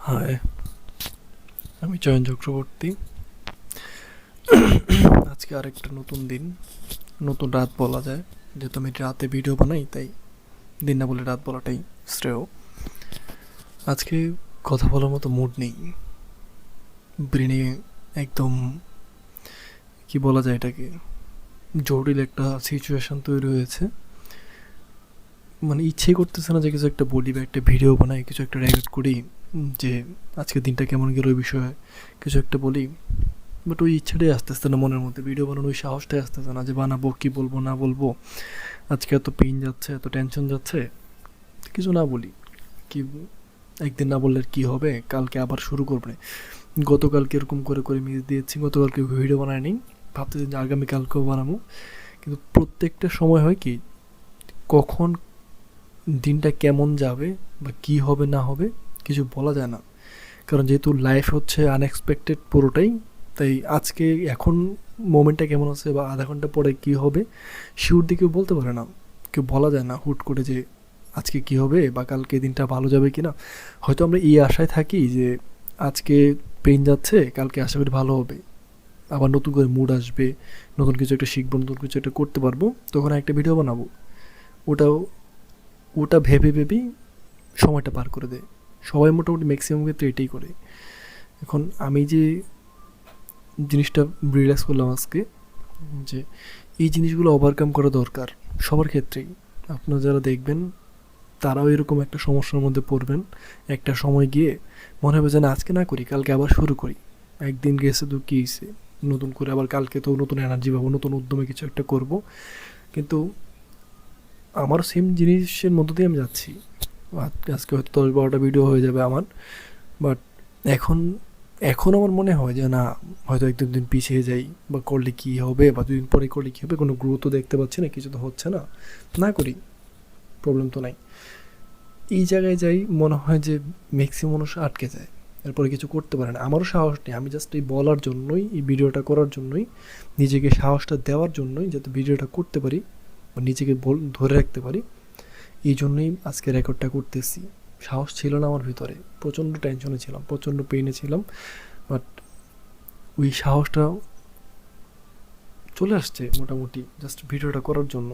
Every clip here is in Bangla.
হাই, আমি চয়ন চক্রবর্তী। আজকে আরেকটা নতুন দিন, নতুন রাত বলা যায়, যেহেতু আমি রাতে ভিডিও বানাই তাই দিন না বলে রাত বলাটাই শ্রেয়। আজকে কথা বলার মতো মুড নেই, ব্রেনে একদম কি বলা যায় এটাকে, জটিল একটা সিচুয়েশন তৈরি হয়েছে। মানে ইচ্ছেই করতেছে না যে কিছু একটা বলি বা একটা ভিডিও বানাই, কিছু একটা রেকর্ড করি, যে আজকের দিনটা কেমন গেল ওই বিষয়ে কিছু একটা বলি। বাট ওই ইচ্ছাটাই আসতেছে না মনের মধ্যে, ভিডিও বানানোর ওই সাহসটাই আসতেছে না যে বানাবো, কি বলবো না বলবো। আজকে এত পেইন যাচ্ছে, এত টেনশন যাচ্ছে, কিছু না বলি। কি একদিন না বললে কি হবে, কালকে আবার শুরু করবে। গতকালকে এরকম করে করে মিস দিয়েছি, গতকালকে ভিডিও বানায়নি, ভাবতেছি যে আগামীকালকেও বানাবো। কিন্তু প্রত্যেকটা সময় হয় কি, কখন দিনটা কেমন যাবে বা কি হবে না হবে কিছু বলা যায় না। কারণ যেহেতু লাইফ হচ্ছে আনএক্সপেক্টেড পুরোটাই, তাই আজকে এখন মোমেন্টটা কেমন আছে বা আধা ঘন্টা পরে কী হবে শিওর দিয়ে কেউ বলতে পারে না। কেউ বলা যায় না হুট করে যে আজকে কী হবে বা কালকে দিনটা ভালো যাবে কি না। হয়তো আমরা এই আশায় থাকি যে আজকে পেন যাচ্ছে, কালকে আশা করি ভালো হবে, আবার নতুন করে মুড আসবে, নতুন কিছু একটা শিখবো, নতুন কিছু একটা করতে পারবো, তখন একটা ভিডিও বানাবো। ওটাও ওটা ভেবে ভেবেই সময়টা পার করে দেয়। সবাই মোটামুটি ম্যাক্সিমাম ক্ষেত্রে এটাই করে। এখন আমি যে জিনিসটা রিয়েলাইজ করলাম আজকে, যে এই জিনিসগুলো ওভারকাম করা দরকার সবার ক্ষেত্রেই। আপনারা যারা দেখবেন তারাও এরকম একটা সমস্যার মধ্যে পড়বেন, একটা সময় গিয়ে মনে হবে যে না আজকে না করি, কালকে আবার শুরু করি। একদিন গেছে তো কী হয়েছে, নতুন করে আবার কালকে তো নতুন এনার্জি পাবো, নতুন উদ্যমে কিছু একটা করব। কিন্তু আমারও সেম জিনিসের মধ্য দিয়ে আমি যাচ্ছি। আজকে হয়তো 10-12টা ভিডিও হয়ে যাবে আমার, বাট এখন এখন আমার মনে হয় যে না, হয়তো এক দুদিন পিছিয়ে যাই, বা করলে কী হবে, বা দুদিন পরে করলে কী হবে, কোনো গ্রোথও দেখতে পাচ্ছি না, কিছু তো হচ্ছে না, না করি, প্রবলেম তো নাই। এই জায়গায় যাই মনে হয় যে ম্যাক্সিমাম মানুষ আটকে যায়, এরপরে কিছু করতে পারে না। আমারও সাহস নেই, আমি জাস্ট এই বলার জন্যই, এই ভিডিওটা করার জন্যই, নিজেকে সাহসটা দেওয়ার জন্যই, যাতে ভিডিওটা করতে পারি বা নিজেকে ধরে রাখতে পারি, এই জন্যই আজকে রেকর্ডটা করতেছি। সাহস ছিল না আমার ভিতরে, প্রচণ্ড টেনশনে ছিলাম, প্রচণ্ড পেইনে ছিলাম, বাট ওই সাহসটা চলে আসছে মোটামুটি জাস্ট ভিডিওটা করার জন্য।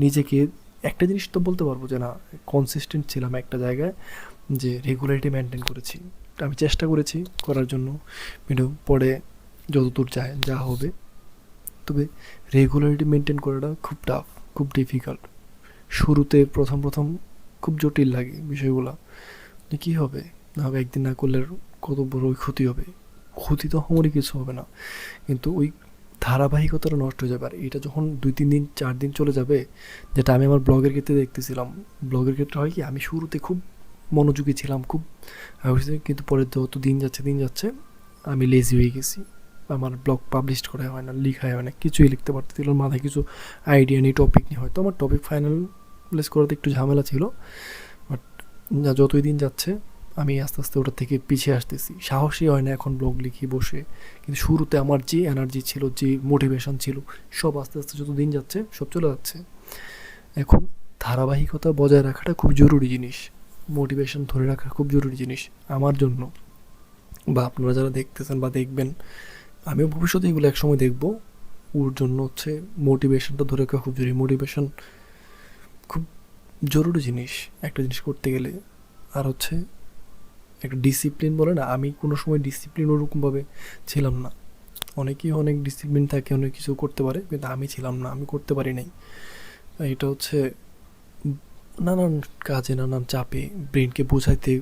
নিজেকে একটা জিনিস তো বলতে পারবো যে না, কনসিস্টেন্ট ছিলাম একটা জায়গায়, যে রেগুলারিটি মেনটেন করেছি। আমি চেষ্টা করেছি করার জন্য ভিডিও, পরে যতদূর যায় যা হবে। তবে রেগুলারিটি মেনটেন করাটা খুব টাফ, খুব ডিফিকাল্ট। শুরুতে প্রথম প্রথম খুব জটিল লাগে বিষয়গুলো, যে কী হবে না হবে, একদিন না করলে কত বড় ওই ক্ষতি হবে। ক্ষতি তো আমারই কিছু হবে না, কিন্তু ওই ধারাবাহিকতাটা নষ্ট হয়ে যাবে। আর এটা যখন 2-3 দিন 4 দিন চলে যাবে, যেটা আমি আমার ব্লগের ক্ষেত্রে দেখতেছিলাম। ব্লগের ক্ষেত্রে হয় কি, আমি শুরুতে খুব মনোযোগী ছিলাম, খুব কিন্তু পরে যত দিন যাচ্ছে আমি লেজি হয়ে গেছি। আমার ব্লগ পাবলিশ করা হয় না, লেখাই হয় না, কিছুই লিখতে পারতেছিল না, মাথায় কিছু আইডিয়া নেই, টপিক নেই। হয়তো আমার টপিক ফাইনালাইজ করাতে একটু ঝামেলা ছিল, বাট যতই দিন যাচ্ছে আমি আস্তে আস্তে ওটার থেকে পিছিয়ে আসতেছি। সাহসই হয় না এখন ব্লগ লিখি বসে। কিন্তু শুরুতে আমার যে এনার্জি ছিল, যে মোটিভেশন ছিল, সব আস্তে আস্তে যত দিন যাচ্ছে সব চলে যাচ্ছে। এখন ধারাবাহিকতা বজায় রাখাটা খুব জরুরি জিনিস, মোটিভেশন ধরে রাখা খুব জরুরি জিনিস আমার জন্য, বা আপনারা যারা দেখতেছেন বা দেখবেন, আমিও ভবিষ্যতে এগুলো একসময় দেখবো। ওর জন্য হচ্ছে মোটিভেশনটা ধরে রাখা খুব জরুরি। মোটিভেশন খুব জরুরি জিনিস একটা জিনিস করতে গেলে। আর হচ্ছে একটা ডিসিপ্লিন বলে না, আমি কোনো সময় ডিসিপ্লিন ওরকমভাবে ছিলাম না। অনেকেই অনেক ডিসিপ্লিন থাকে, অনেক কিছু করতে পারে, কিন্তু আমি ছিলাম না, আমি করতে পারি নাই। এটা হচ্ছে নানান কাজে, নানান চাপে ব্রেনকে বোঝাইতে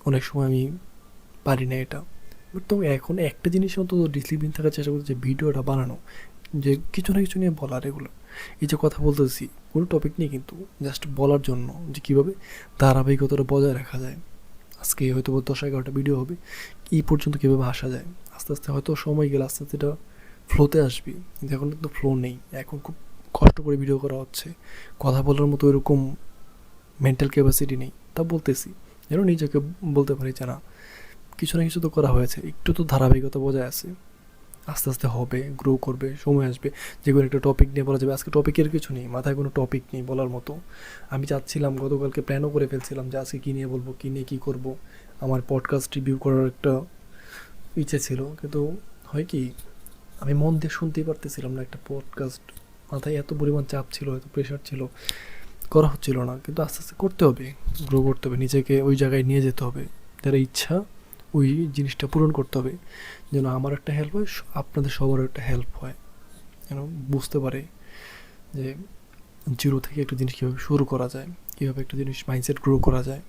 অনেক সময় আমি পারি না এটা। বাট তো এখন একটা জিনিস অন্তত ডিসিপ্লিন থাকার চেষ্টা করছি, যে ভিডিওটা বানানো, যে কিছু না কিছু নিয়ে বলার, এগুলো এই যে কথা বলতেছি কোনো টপিক নিয়ে, কিন্তু জাস্ট বলার জন্য যে কীভাবে ধারাবাহিকতাটা বজায় রাখা যায়। আজকে হয়তো 10-11টা ভিডিও হবে, এই পর্যন্ত কীভাবে আসা যায়। আস্তে আস্তে হয়তো সময় গেলে আস্তে আস্তে এটা ফ্লোতে আসবে, কিন্তু এখন কিন্তু ফ্লো নেই। এখন খুব কষ্ট করে ভিডিও করা হচ্ছে, কথা বলার মতো এরকম মেন্টাল ক্যাপাসিটি নেই। তা বলতেছি যেন নিজেকে বলতে পারি যে না, কিছু না কিছু তো করা হয়েছে, একটু তো ধারাবাহিকতা বজায় আছে। আস্তে আস্তে হবে, গ্রো করবে, সময় আসবে যে কোনো একটা টপিক নিয়ে বলা যাবে। আজকে টপিকের কিছু নেই, মাথায় কোনো টপিক নেই বলার মতো। আমি চাচ্ছিলাম, গতকালকে প্ল্যানও করে ফেলছিলাম যে আজকে কী নিয়ে বলবো, কী নিয়ে কী করবো। আমার পডকাস্ট রিভিউ করার একটা ইচ্ছে ছিল, কিন্তু হয় কি, আমি মন দিয়ে শুনতেই পারতেছিলাম না একটা পডকাস্ট। মাথায় এত পরিমাণ চাপ ছিল, এত প্রেশার ছিল, করা হচ্ছিল না। কিন্তু আস্তে আস্তে করতে হবে, গ্রো করতে হবে, নিজেকে ওই জায়গায় নিয়ে যেতে হবে। যারা ইচ্ছা ওই জিনিসটা পূরণ করতে হবে, যেন আমার একটা হেল্প হয়, আপনাদের সবার একটা হেল্প হয়, যেন বুঝতে পারে যে জিরো থেকে একটা জিনিস কীভাবে শুরু করা যায়, কীভাবে একটা জিনিস মাইন্ডসেট গ্রো করা যায়,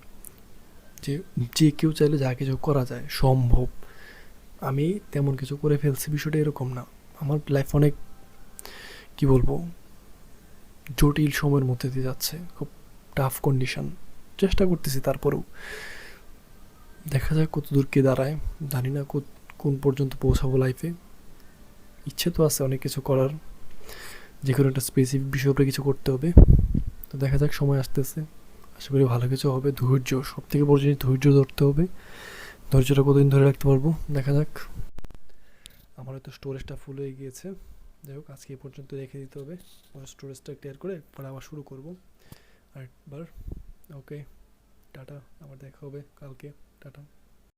যে যে কেউ চাইলে যা কিছু করা যায় সম্ভব। আমি তেমন কিছু করে ফেলছি, বিষয়টা এরকম না। আমার লাইফ অনেক, কি বলবো, জটিল সময়ের মধ্যে দিয়ে যাচ্ছে, খুব টাফ কন্ডিশন। চেষ্টা করতেছি, তারপরেও দেখা যায় কত দূর কে দাঁড়ায়, জানি না কোন পর্যন্ত পৌঁছাবো লাইফে। ইচ্ছে তো আছে অনেক কিছু করার, যে কোনো একটা স্পেসিফিক বিষয়ের উপরে কিছু করতে হবে। তো দেখা যাক, সময় আসতেছে, আশা করি ভালো কিছু হবে। ধৈর্য, সব থেকে বড় জিনিস ধৈর্য ধরতে হবে। ধৈর্যটা কতদিন ধরে রাখতে পারবো দেখা যাক। আমার হয়তো স্টোরেজটা ফুল হয়ে গিয়েছে, যাই হোক আজকে এই পর্যন্ত রেখে দিতে হবে। স্টোরেজটা ক্লিয়ার করে পরে আবার শুরু করবো আরেকবার। ওকে, টাটা, আবার দেখা হবে কালকে। টাটা।